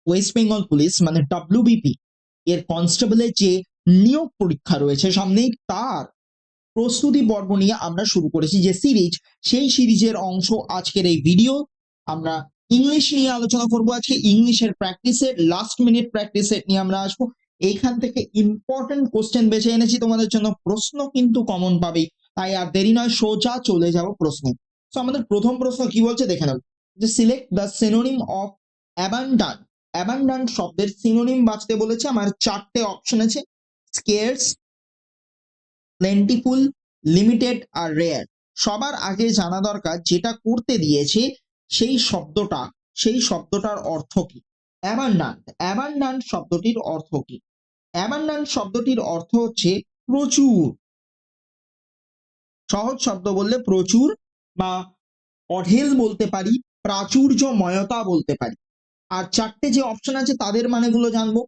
West Bengal police মানে WBP এর কনস্টেবলের যে নিয়োগ পরীক্ষা রয়েছে সামনেই, তার প্রস্তুতি পর্ব নিয়ে আমরা শুরু করেছি যে সিরিজ, সেই সিরিজের অংশ আজকের এই ভিডিও। আমরা ইংলিশ নিয়ে আলোচনা করব আজকে। ইংলিশের practice set, last minute practice set নিয়ে আমরা আসবো। এইখান থেকে ইম্পর্টেন্ট কোশ্চেন বেছে এনেছি তোমাদের জন্য, প্রশ্ন কিন্তু কমন পাবে, তাই আর দেরি নয়, সোজা চলে যাব প্রশ্নে। তো আমাদের প্রথম প্রশ্ন কি বলছে দেখে নেব, যে select the synonym of abundant. Abundant শব্দের সিনোনিম বাছতে বলেছে। আমার চারটে অপশন আছে, স্কেয়ার্স, প্লেন্টিফুল, লিমিটেড আর রেয়ার। সবার আগে জানা দরকার যেটা করতে দিয়েছে সেই শব্দটার অর্থ কি। অ্যাবান্ডান্ট, অ্যাবান্ডান্ট শব্দটির অর্থ কি? অ্যাবান্ডান্ট শব্দটির অর্থ হচ্ছে প্রচুর। সহজ শব্দ বললে প্রচুর বা অঢেল বলতে পারি, প্রাচুর্যময়তা বলতে পারি। আর চারটে যে অপশন আছে তাদের মানেগুলো জানবো।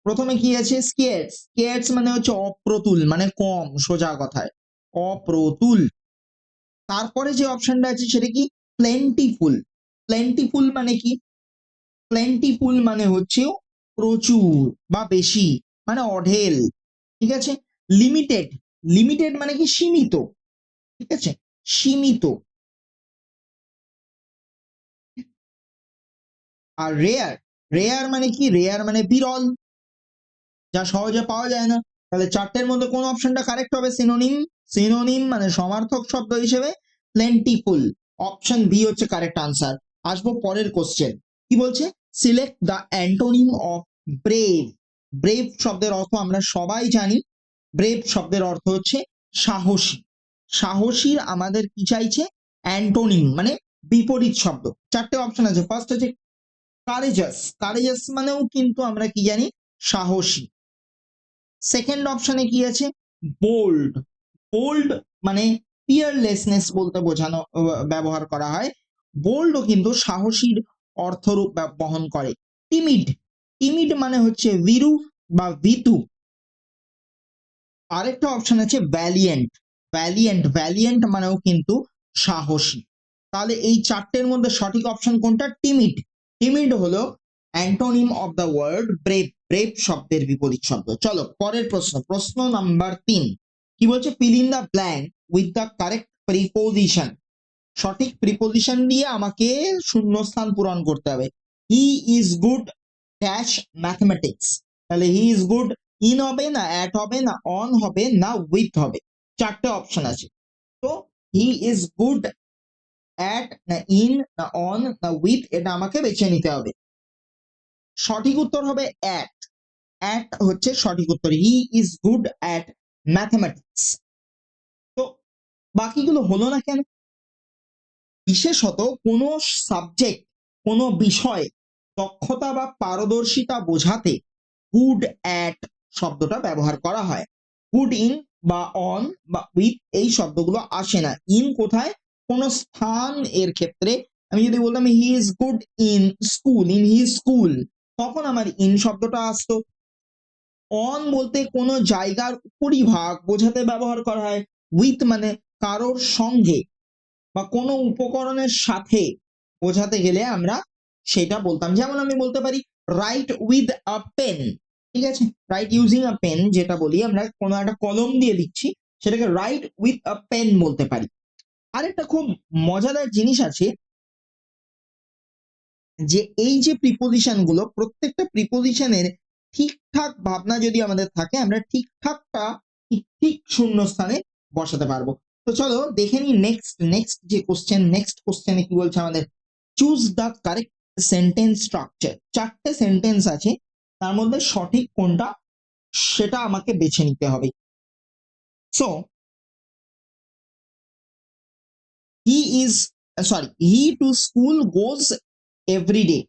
প্রথমে কি আছে, স্কেয়ার্স। স্কেয়ার্স মানে হচ্ছে অপ্রতুল, মানে কম, সোজা কথায় অপ্রতুল। তারপরে যে অপশনটা আছে সেটা কি, প্লেন্টিফুল। প্লেন্টিফুল মানে কি? প্লেন্টিফুল মানে হচ্ছে প্রচুর বা বেশি, মানে অঢেল, ঠিক আছে। লিমিটেড, লিমিটেড মানে কি, সীমিত, ঠিক আছে, সীমিত। আর রেয়ার, রেয়ার মানে কি, রেয়ার মানে বিরল, যা সহজে পাওয়া যায় না। তাহলে চারটের মধ্যে কোন অপশনটা কারেক্ট হবে? সিনোনিম। সিনোনিম মানে সমার্থক শব্দ হিসেবে প্লেন্টিফুল, অপশন বি হচ্ছে কারেক্ট আনসার। আসবো পরের কোশ্চেন, কি বলছে, select the antonym of brave. Brave শব্দের অর্থ আমরা সবাই জানি। ব্রেভ শব্দের অর্থ হচ্ছে সাহসী। সাহসীর আমাদের কি চাইছে, অ্যান্টোনিম মানে বিপরীত শব্দ। চারটে অপশন আছে, ফার্স্ট হচ্ছে কারেজাস। কারেজাস মানেও কিন্তু আমরা কি জানি, সাহসী। সেকেন্ড অপশনে কি আছে, বোল্ড। বোল্ড মানে ফিয়ারলেসনেস বলতে বোঝানো, ব্যবহার করা হয়। বোল্ডও কিন্তু সাহসীর অর্থরূপ বহন করে। টিমিড, টিমিড মানে হচ্ছে ভীরু বা ভীতু। আরেকটা অপশন আছে ভ্যালিয়েন্ট। ভ্যালিয়েন্ট, ভ্যালিয়েন্ট মানেও কিন্তু সাহসী। তাহলে এই চারটের মধ্যে সঠিক অপশন কোনটা? টিমিড। টিমিড হলো antonym of the word brave. Brave শব্দের বিপরীত শব্দ। চলো পরের প্রশ্ন, প্রশ্ন নাম্বার 3, কি বলছে, fill in the blank with the correct preposition. সঠিক প্রিপোজিশন দিয়ে আমাকে শূন্যস্থান পূরণ করতে হবে। He is good dash mathematics. তাহলে হি ইজ গুড ইন হবে না অ্যাট হবে না অন হবে না উইথ হবে, চারটে অপশন আছে। তো হি ইজ গুড অ্যাট না ইন না অন না উইথ, এটা আমাকে বেছে নিতে হবে। সঠিক উত্তর হবে অ্যাট। অ্যাট হচ্ছে সঠিক উত্তর। He is good at mathematics. তো বাকিগুলো হলো না কেন? বিশেষত কোনো সাবজেক্ট, কোনো বিষয় দক্ষতা বা পারদর্শিতা বোঝাতে গুড অ্যাট শব্দটা ব্যবহার করা হয়। গুড ইন বা অন বা উইথ এই শব্দগুলো আসে না। ইন কোথায়? কোন স্থান এর ক্ষেত্রে। আমি যদি বলতাম he is good in school, in his school, তখন আমার ইন শব্দটা আসতো। অন বলতে কোনো জায়গার উপরিভাগ বোঝাতে ব্যবহার করা হয়। উইথ মানে কারোর সঙ্গে বা কোনো উপকরণের সাথে বোঝাতে গেলে আমরা সেটা বলতাম। যেমন আমি বলতে পারি রাইট উইথ আ পেন, ঠিক আছে, রাইট ইউজিং আ পেন, যেটা বলি আমরা কোনো একটা কলম দিয়ে লিখছি, সেটাকে রাইট উইথ আ পেন বলতে পারি। আরেকটা খুব মজাদার জিনিস আছে, যে এই যে প্রিপোজিশন গুলো, প্রত্যেকটা প্রিপোজিশনের ঠিকঠাক ভাবনা যদি আমাদের থাকে, আমরা ঠিকঠাকটা ঠিক শূন্য স্থানে বসাতে পারবো। তো চলো দেখে নি নেক্সট যে কোশ্চেন। নেক্সট কোশ্চেনে কি বলছে আমাদের, choose the correct sentence structure. চারটে সেন্টেন্স আছে, তার মধ্যে সঠিক কোনটা সেটা আমাকে বেছে নিতে হবে। So he is, sorry, he to school goes every day,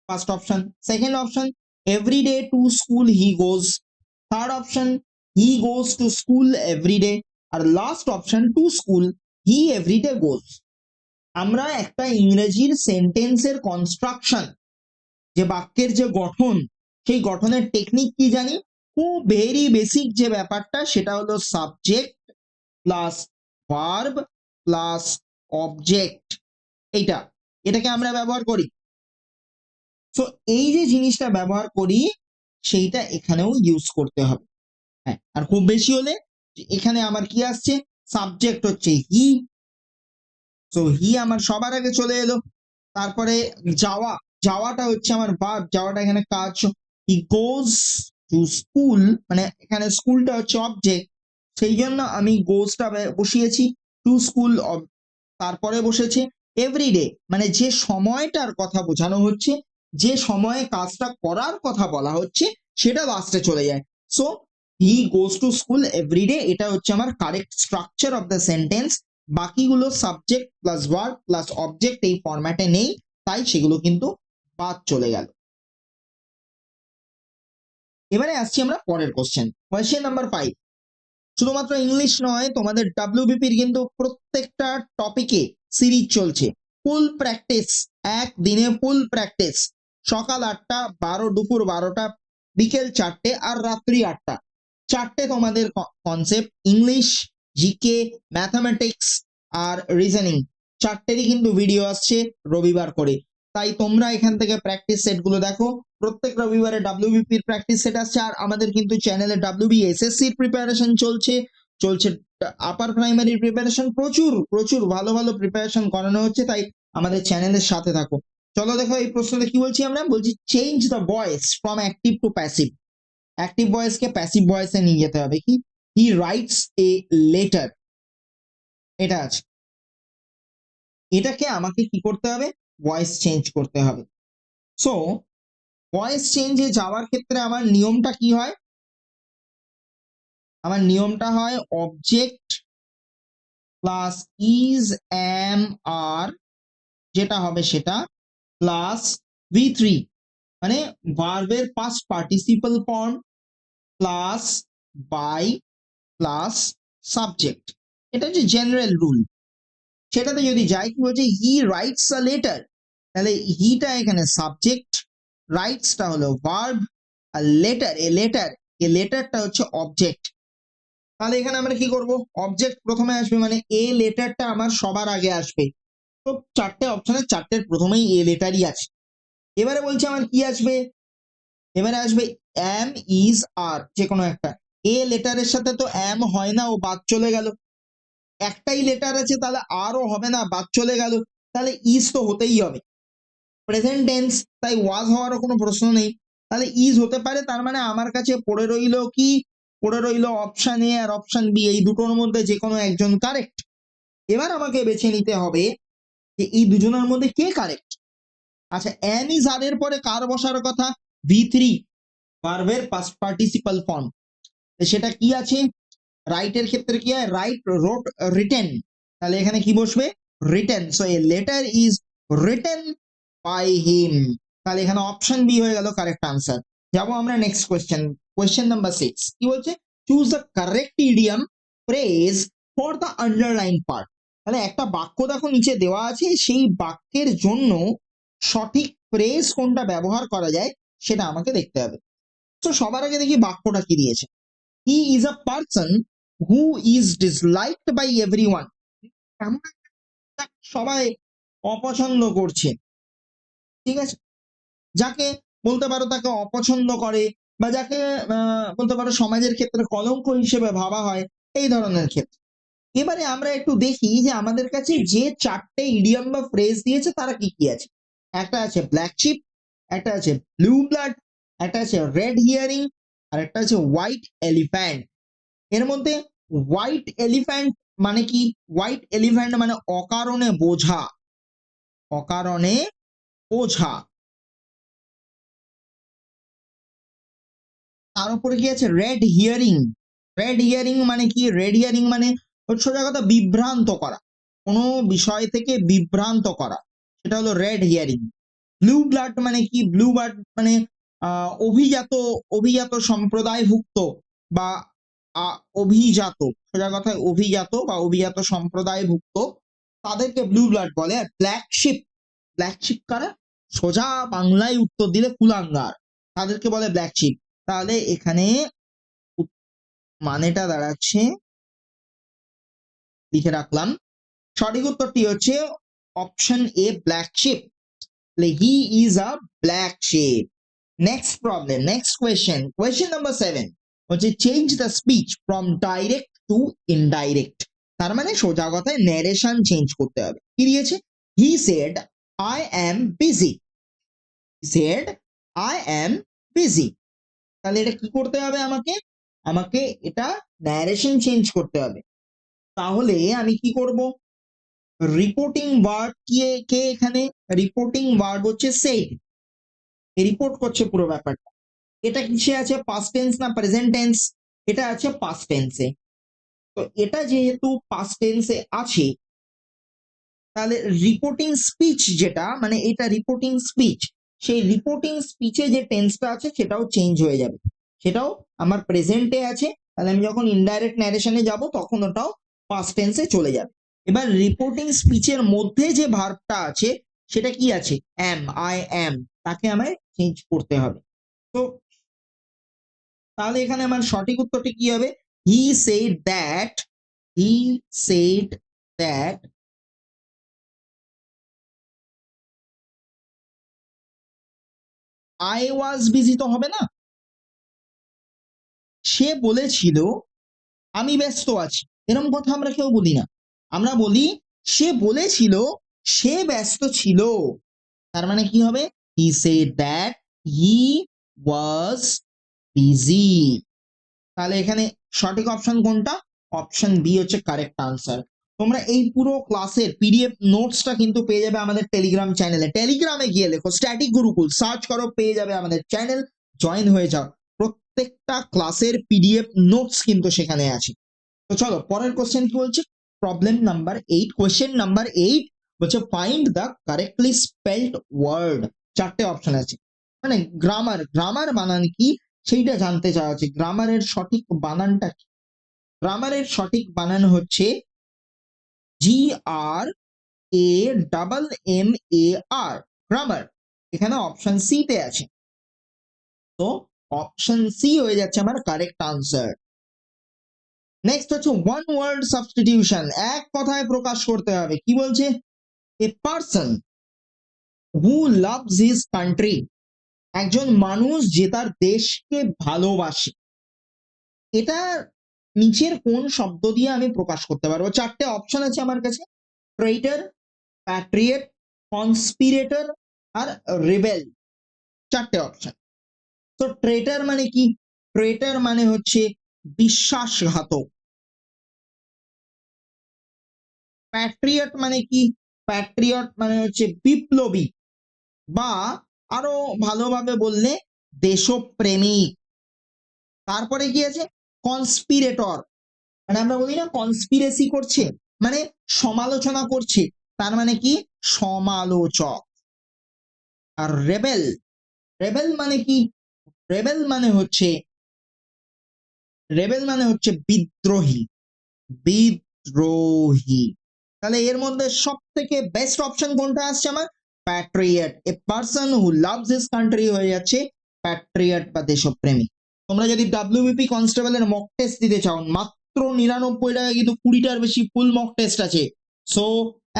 first option. Second option, every day to school he goes. Third option, he goes to school every day. আর last option, to school he everyday goes. আমরা একটা ইংরেজির সেন্টেন্সের construction, যে বাক্যের যে গঠন, সেই গঠনের টেকনিক কি জানি। খুব ভেরি বেসিক যে ব্যাপারটা, সেটা হলো subject plus verb plus object. এটাকে আমরা ব্যবহার করি। সো এই যে জিনিসটা ব্যবহার করি সেইটা এখানেও ইউজ করতে হবে। হ্যাঁ, আর খুব বেশি হলে এখানে আমার কি আসছে, সাবজেক্ট হচ্ছে হি, সো হি আমার সবার আগে চলে এলো। তারপরে যাওয়া, যাওয়াটা হচ্ছে আমার ভার্ব, যাওয়াটা এখানে কাজ, হি গোজ টু স্কুল, মানে এখানে স্কুলটা হচ্ছে অবজেক্ট, সেই জন্য আমি গোজটা বসিয়েছি, টু স্কুল তারপরে বসেছে এভরিডে, মানে যে সময়টার কথা বোঝানো হচ্ছে, যে সময়ে কাজটা করার কথা বলা হচ্ছে সেটা লাস্টে চলে যায়। So he goes to school everyday, এটা হচ্ছে আমার correct structure of the sentence. বাকিগুলো subject plus verb plus object এই ফরম্যাটে নেই, তাই সেগুলো কিন্তু বাদ চলে গেল। এবারে আসছি আমরা পরের কোয়েশ্চেন নাম্বার 5। শুধুমাত্র ইংলিশ নয়, তোমাদের ডাব্লিউবিপির কিন্তু প্রত্যেকটা টপিকে সিরিজ চলছে, ফুল প্র্যাকটিস, একদিনে ফুল প্র্যাকটিস, সকাল 8টা, দুপুর 12টা, বিকেল 4টে আর রাত্রি 8টা, 4টে তোমাদের কনসেপ্ট, ইংলিশ, জিকে, ম্যাথামেটিক্স আর রিজনিং, 4টেরই কিন্তু ভিডিও আসছে রবিবার করে। তাই তোমরা এখান থেকে প্র্যাকটিস সেট গুলো দেখো, প্রত্যেক রবিবারে ডাব্লিউবিপির প্র্যাকটিস সেট আসছে। আর আমাদের কিন্তু চ্যানেলে ডাব্লিউবি এসএসসির প্রিপারেশন চলছে, আপার প্রাইমারি প্রিপারেশন, প্রচুর প্রচুর ভালো ভালো প্রিপারেশন করানো হচ্ছে, তাই আমাদের চ্যানেলের সাথে থাকো। চলো দেখো এই প্রশ্নটা কি বলছি, আমরা বলছি change the voice from active to passive. Active ভয়েসকে প্যাসিভ ভয়েসে নিয়ে যেতে হবে। কি, হি রাইটস এ লেটার, এটা আছে, এটাকে আমাকে কি করতে হবে, ভয়েস চেঞ্জ করতে হবে। সো ভয়েস চেঞ্জে যাওয়ার ক্ষেত্রে আমার নিয়মটা কি হয়, আমার নিয়মটা হয় object plus is am are, যেটা হবে সেটা, প্লাস V3, মানে ভার্বের past participle form, plus by, plus subject. এটা হচ্ছে জেনারেল রুল। সেটাতে যদি যাই, কি বলছে, হি রাইটস আ লেটার, তাহলে হিটা এখানে সাবজেক্ট, রাইটসটা হলো ভার্ব, আর লেটার, এ লেটারটা হচ্ছে অবজেক্ট। তাহলে এখানে আমরা কি করব, অবজেক্ট প্রথমে আসবে, মানে এ লেটারটা আমার সবার আগে আসবে। তো 4টে অপশনের 4টের প্রথমেই এ লেটারই আছে। এবারে বলছে আমার কি আসবে, এবারে আসবে এম, ইজ, আর, যে কোনো একটা। এ লেটারের সাথে তো এম হয় না, ও বাদ চলে গেল, একটাই লেটার আছে, তাহলে আরও হবে না, বাদ চলে গেল, তাহলে ইজ তো হতেই হবে, প্রেজেন্ট টেন্স, তাই ওয়াজ হওয়ারও কোনো প্রশ্ন নেই, তাহলে ইজ হতে পারে। তার মানে আমার কাছে পড়ে রইল কি, পড়ে রইল অপশন এ আর অপশন বি, এই দুটোর মধ্যে যে কোনো একজন কারেক্ট। এবার আমাকে বেছে নিতে হবে যে এই দুজনের মধ্যে কে কারেক্ট। আচ্ছা, এম ইজ আর এর পরে কার বসার কথা, V3, ভার্বের পাস্ট পার্টিসিপাল ফর্ম, সেটা কি আছে, রাইট এর ক্ষেত্রে কি হয়, রাইট, রোট, রিটেন, তাহলে এখানে কি বসবে, written. So a letter is written by him, তাহলে এখানে অপশন বি হয়ে গেল কারেক্ট আনসার। যাবো আমরা নেক্সট কোয়েশ্চেন নাম্বার 6। কি বলছে, choose the correct idiom phrase for the underline part. তাহলে একটা বাক্য দেখো নিচে দেওয়া আছে, সেই বাক্যের জন্য সঠিক ফ্রেজ কোনটা ব্যবহার করা যায় সেটা আমাকে দেখতে হবে। তো সবার আগে দেখি বাক্যটা কি দিয়েছে, হি is a person who is disliked by everyone, এমন একটা সবাই অপছন্দ করছে, ঠিক আছে, যাকে বলতে পারো তাকে অপছন্দ করে, বা যাকে বলতে পারো সমাজের ক্ষেত্রে কলঙ্ক হিসেবে ভাবা হয়, এই ধরনের ক্ষেত্রে। এবারে আমরা একটু দেখি যে আমাদের কাছে যে 4টে ইডিয়ম বা ফ্রেজ দিয়েছে তারা কি কি আছে। একটা আছে ব্ল্যাক শিপ, একটা আছে ব্লু ব্লাড, একটা আছে রেড হিয়ারিং, আর একটা আছে হোয়াইট এলিফ্যান্ট। এর মধ্যে হোয়াইট এলিফ্যান্ট মানে কি, হোয়াইট এলিফ্যান্ট মানে অকারণে বোঝা, অকারণে বোঝা। তার উপরে কি আছে, রেড হিয়ারিং, রেড হিয়ারিং মানে কি, রেড হিয়ারিং মানে সোজা কথা বিভ্রান্ত করা, কোনো বিষয় থেকে বিভ্রান্ত করা, সেটা হলো রেড হিয়ারিং। ব্লু ব্লাড মানে কি, ব্লু ব্লাড মানে অভিজাত, অভিজাত সম্প্রদায়ভুক্ত বা অভিজাত, সোজা কথায় অভিজাত বা অভিজাত সম্প্রদায়ভুক্ত, তাদেরকে ব্লু ব্লাড বলে। আর ব্ল্যাক শিপ, ব্ল্যাক শিপ কারা, সোজা বাংলায় উত্তর দিলে কুলাঙ্গার, তাদেরকে বলে ব্ল্যাক শিপ। তাহলে এখানে মানেটা দাঁড়াচ্ছে, লিখে রাখলাম, সঠিক উত্তরটি হচ্ছে option a, black sheep. He is a black sheep. Next problem, next question number 7 হচ্ছে change the speech from direct to indirect. তার মানে সোজা কথায় ন্যারেশন চেঞ্জ করতে হবে। কি দিয়েছে? He said I am busy, said I am busy. তাহলে এটা কি করতে হবে? আমাকে এটা ন্যারেশন চেঞ্জ করতে হবে। তাহলে আমি কি করব? রিপোর্টিং ভার্ব কে এখানে? রিপোর্টিং ভার্ব হচ্ছে সেড, রিপোর্ট করছে পুরো ব্যাপারটা। এটা কিসে আছে? পাস্ট টেন্স না প্রেজেন্ট টেন্স? এটা আছে পাস্ট টেন্সে। তো এটা যেহেতু পাস্ট টেন্সে আছে, তাহলে রিপোর্টিং স্পিচ যেটা, মানে এটা রিপোর্টিং স্পিচ, সেই রিপোর্টিং স্পিচে যে টেন্সটা আছে সেটাও চেঞ্জ হয়ে যাবে, সেটাও আমার প্রেজেন্টে আছে। তাহলে আমি যখন ইনডাইরেক্ট ন্যারেশনে যাব তখন ওটাও পাস্ট টেন্সে চলে যাবে। এবার রিপোর্টিং স্পিচের মধ্যে যে ভার্বটা আছে সেটা কি আছে? অ্যাম, আই অ্যাম, তাকে আমায় চেঞ্জ করতে হবে। তো তাহলে এখানে আমার সঠিক উত্তরটি কি হবে? He said that, he said that I was busy তো হবে না, সে বলেছিল আমি ব্যস্ত আছি। এরকম কথা আমরা কেউ বলি না, আমরা বলি সে বলেছিল সে ব্যস্ত ছিল। তার মানে কি হবে? He said that he was busy. তাহলে এখানে সঠিক অপশন কোনটা? অপশন বি হচ্ছে কারেক্ট আনসার। তোমরা এই পুরো ক্লাসের পিডিএফ নোটসটা কিন্তু পেয়ে যাবে আমাদের টেলিগ্রাম চ্যানেলে। টেলিগ্রামে গিয়ে লেখো স্ট্যাটিক গুরুকুল, সার্চ করো, পেয়ে যাবে আমাদের চ্যানেল, জয়েন হয়ে যাও। প্রত্যেকটা ক্লাসের পিডিএফ নোটস কিন্তু সেখানে আছে। তো চলো পরের কোশ্চেন কি বলছে? প্রবলেম নাম্বার 8, কোশ্চেন নাম্বার 8 বলছে find the correctly spelled word. চারটে অপশন আছে, মানে গ্রামার বানান কি সেইটা জানতে চাওয়া আছে। গ্রামারের সঠিক বানানটা কি? গ্রামারের সঠিক বানান হচ্ছে GRAMMAR, গ্রামার। এখানে অপশন সি তে আছে, তো অপশন সি হয়ে যাচ্ছে আমার কারেক্ট আনসার। নেক্সট হচ্ছে ওয়ান ওয়ার্ড সাবস্টিটিউশন, এক কথায় প্রকাশ করতে হবে। কি বলছে? A person who loves his country, একজন মানুষ যে তার দেশকে ভালোবাসে। এটা নিচের কোন শব্দ দিয়ে আমি প্রকাশ করতে পারবো? চারটে অপশন আছে আমার কাছে, ট্রেইটার, প্যাট্রিয়ট, কনস্পিরেটর আর রেবেল। চারটে অপশন। তো ট্রেটার মানে কি? ট্রেটার মানে হচ্ছে বিশ্বাসঘাতক। প্যাট্রিয়ট মানে কি? প্যাট্রিয়ট মানে হচ্ছে বিপ্লবী, বা আরো ভালোভাবে বললে দেশপ্রেমিক। তারপরে কি আছে? কনস্পিরেটর, মানে আমরা বলি না কনস্পিরেসি করছে, মানে সমালোচনা করছে, তার মানে কি? সমালোচক। আর রেবেল, রেবেল মানে কি? রেবেল মানে হচ্ছে, রেবেল মানে হচ্ছে বিদ্রোহী, বিদ্রোহী। তাহলে এর মধ্যে সব থেকে বেস্ট অপশন কোনটা আসছে আমার? Patriot. A person who loves his country হয়ে যাচ্ছে প্যাট্রিয়ট বা দেশপ্রেমী। তোমরা যদি ডাব্লিউবিপি কনস্টেবলের মক টেস্ট দিতে চাও, মাত্র 99 টাকা কিন্তু 20টার বেশি ফুল মক টেস্ট আছে। সো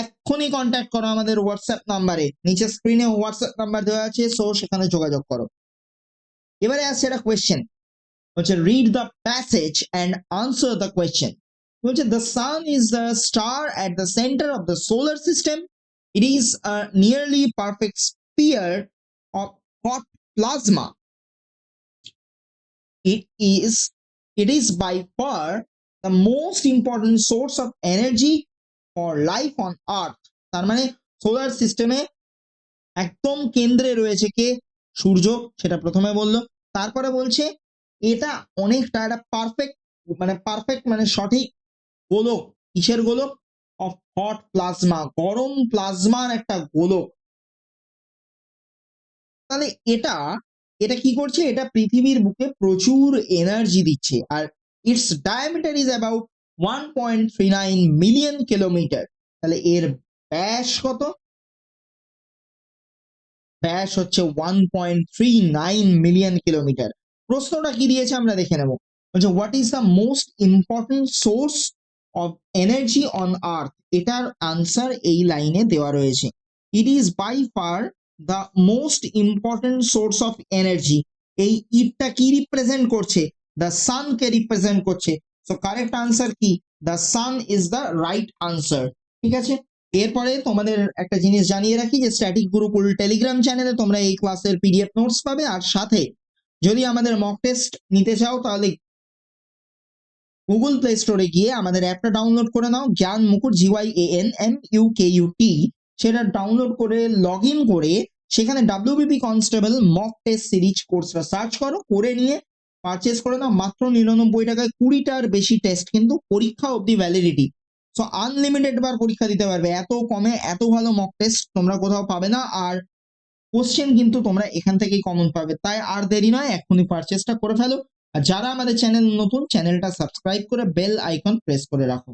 এক্ষুনি কন্ট্যাক্ট করো আমাদের হোয়াটসঅ্যাপ নাম্বারে, নিচে স্ক্রিনে হোয়াটসঅ্যাপ নাম্বার দেওয়া আছে, সো সেখানে যোগাযোগ করো। এবারে আসছে একটা কোয়েশ্চেন, বলছে read the passage and answer the question. বলছে the sun is the star at the centre of the solar system. It is a nearly perfect sphere of hot plasma. It is it is by far the most important source of energy for life on earth. তার মানে solar সিস্টেমে একদম কেন্দ্রে রয়েছে কে? সূর্য, সেটা প্রথমে বললো। তারপরে বলছে এটা অনেকটা একটা পারফেক্ট মানে সঠিক গোলক। কিসের গোলক? অফ হট প্লাজমা, গরম প্লাজমার একটা গোলক। তাহলে এটা এটা কি করছে? এটা পৃথিবীর বুকে প্রচুর এনার্জি দিচ্ছে। আর its diameter is about 1.39 million kilometre. তাহলে এর ব্যাস কত? ব্যাস হচ্ছে 1.39 মিলিয়ন কিলোমিটার। প্রশ্নটা কি দিয়েছে আমরা দেখে নেব। বলছে what is the most important source of energy on earth. এটার আনসার এই লাইনে দেওয়া রয়েছে। It is by far the most important source of energy, এই ইটটা কি রিপ্রেজেন্ট করছে? দ্য সানকে রিপ্রেজেন্ট করছে। সো কারেক্ট আনসার কি? The sun is the right answer. ঠিক আছে, এরপরে তোমাদের একটা জিনিস জানিয়ে রাখি যে স্ট্যাটিক গুরুকুল টেলিগ্রাম চ্যানেলে তোমরা এই ক্লাসের পিডিএফ নোটস পাবে, আর সাথে যদি আমাদের মক টেস্ট নিতে চাও তাহলে গুগল প্লে স্টোরে গিয়ে আমাদের অ্যাপটা ডাউনলোড করে নাও, জ্ঞান মুকুট GYANMUKUT, সেটা ডাউনলোড করে লগ ইন করে সেখানে WBP constable mock test series কোর্সটা সার্চ করো, করে নিয়ে পারচেস করে নাও মাত্র 99 টাকায়। 20টার বেশি টেস্ট কিন্তু পরীক্ষা অবধি ভ্যালিডিটি। সো আনলিমিটেড বার পরীক্ষা দিতে পারবে, এত কমে এত ভালো মক টেস্ট তোমরা কোথাও পাবে না। আর কোশ্চেন কিন্তু তোমরা এখান থেকেই কমন পাবে। তাই আর দেরি নয়, এখনই পারচেসটা করে ফেলো। আর যারা আমাদের চ্যানেল নতুন, চ্যানেলটা সাবস্ক্রাইব করে বেল আইকন প্রেস করে রাখো।